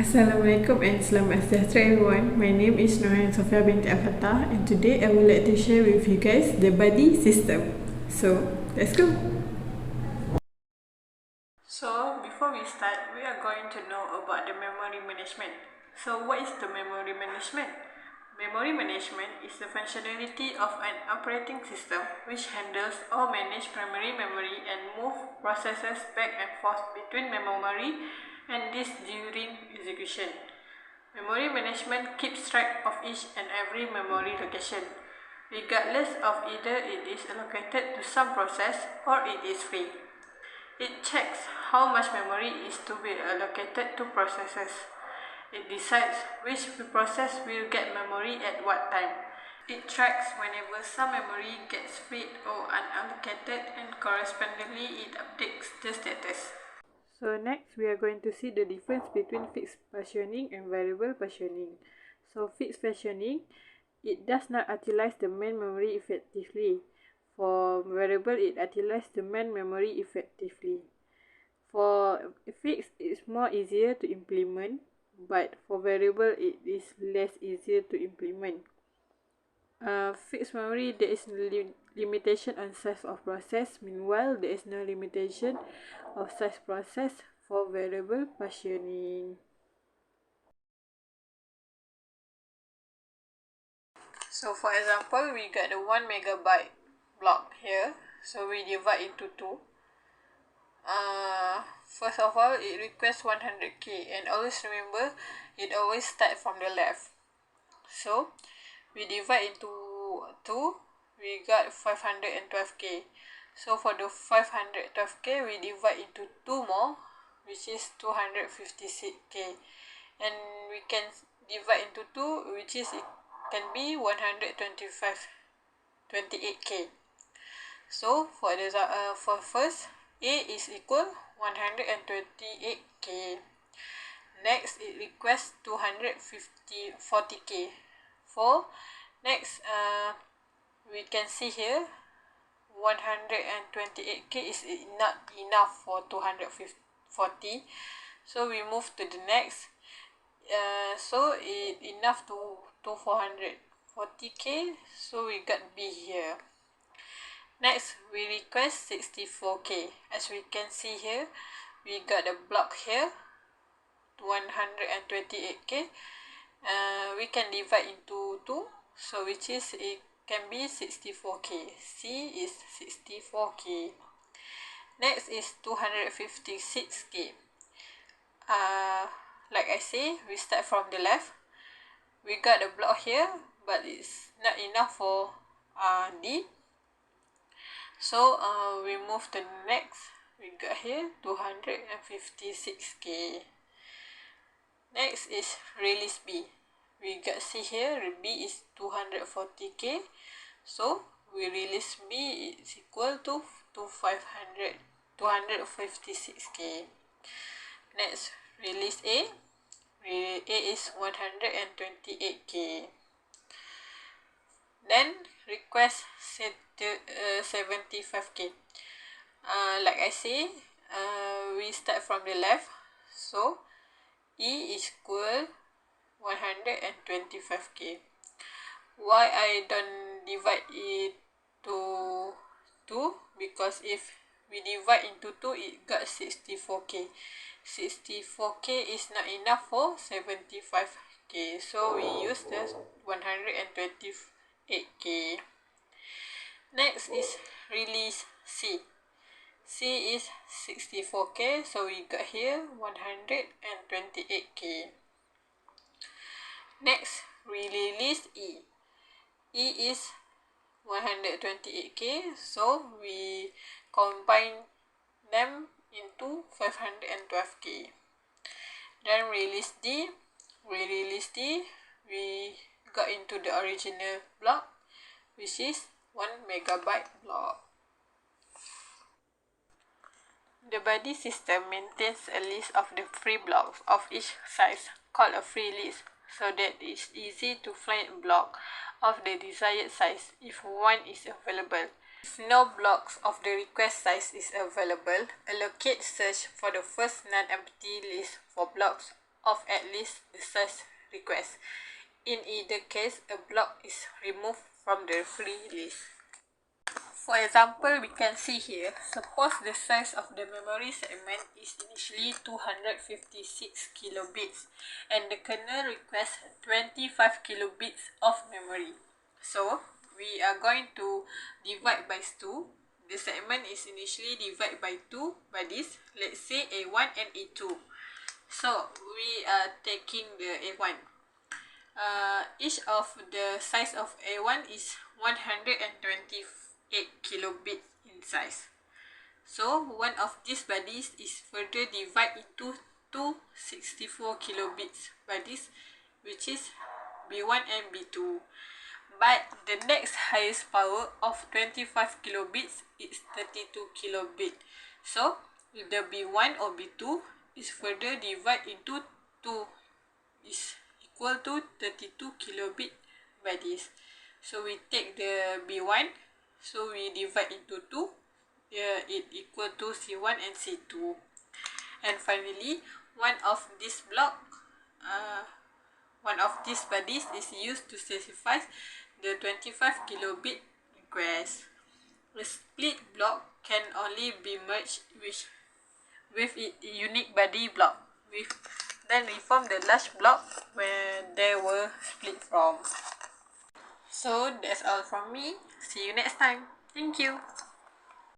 Assalamualaikum and selamat sejahtera everyone. My name is Nurhan Sofia binti Al-Fatah and today I would like to share with you guys the buddy system. So, let's go. So, before we start, we are going to know about the memory management. So, what is the memory management? Memory management is the functionality of an operating system which handles or manages primary memory and move processes back and forth between memory and disk during execution. Memory management keeps track of each and every memory location, regardless of either it is allocated to some process or it is free. It checks how much memory is to be allocated to processes. It decides which process will get memory at what time. It tracks whenever some memory gets freed or unallocated and correspondingly it updates the status. So next we are going to see the difference between fixed partitioning and variable partitioning. So fixed partitioning, it does not utilize the main memory effectively. For variable, it utilizes the main memory effectively. For fixed, it's more easier to implement, but for variable, it is less easier to implement. Fixed memory, there is limitation on size of process. Meanwhile, there is no limitation of size process for variable partitioning. So for example, we got a 1 megabyte block here. So we divide into two. First of all, it requires 100k, and always remember, it always start from the left. So we divide into 2, we got 512k. So for the 512k, we divide into 2 more, which is 256k. And we can divide into 2, which is it can be 128k. So for the for first, A is equal 128k. Next, it requests 40k. For next, we can see here 128k is not enough for 240. So we move to the next. So it enough to 440k. So we got B here. Next, we request 64k. As we can see here, we got a block here, 128k. We can divide into 2, so which is it can be 64k. C is 64k. Next is 256k. Like I say, we start from the left. We got a block here, but it's not enough for D. So we move to the next. We got here 256k. Next is release B. We got see here B is 240k. So we release B is equal to 256k. Next, release A. A is 128k. Then request 75k. Like I say, we start from the left. So E is equal 125k. Why I don't divide it to 2? Because if we divide into 2, it got 64k. 64k is not enough for 75k. So we use the 128k. Next is release C. C is 64k, so we got here 128k. Next, we release E. E is 128k, so we combine them into 512k. Then release D. We release D. We got into the original block, which is 1 megabyte block. The buddy system maintains a list of the free blocks of each size, called a free list, so that it's easy to find a block of the desired size if one is available. If no blocks of the request size is available, allocate search for the first non-empty list for blocks of at least the size request. In either case, a block is removed from the free list. For example, we can see here, suppose the size of the memory segment is initially 256 kilobits and the kernel requests 25 kilobits of memory. So, we are going to divide by 2. The segment is initially divided by 2 by this, let's say A1 and A2. So, we are taking the A1. Each of the size of A1 is 128 kilobits in size. So, one of these bodies is further divided into 264 kilobits bodies, which is B1 and B2. But the next highest power of 25 kilobits is 32 kilobit. So, the B1 or B2 is further divided into 2 is equal to 32 kilobit bodies. So, we take the B1, so we divide into 2. It equal to C1 and C2. And finally, one of these bodies is used to specify the 25 kilobit request. The split block can only be merged with its unique body block. Then we form the large block where they were split from. So that's all from me. See you next time. Thank you.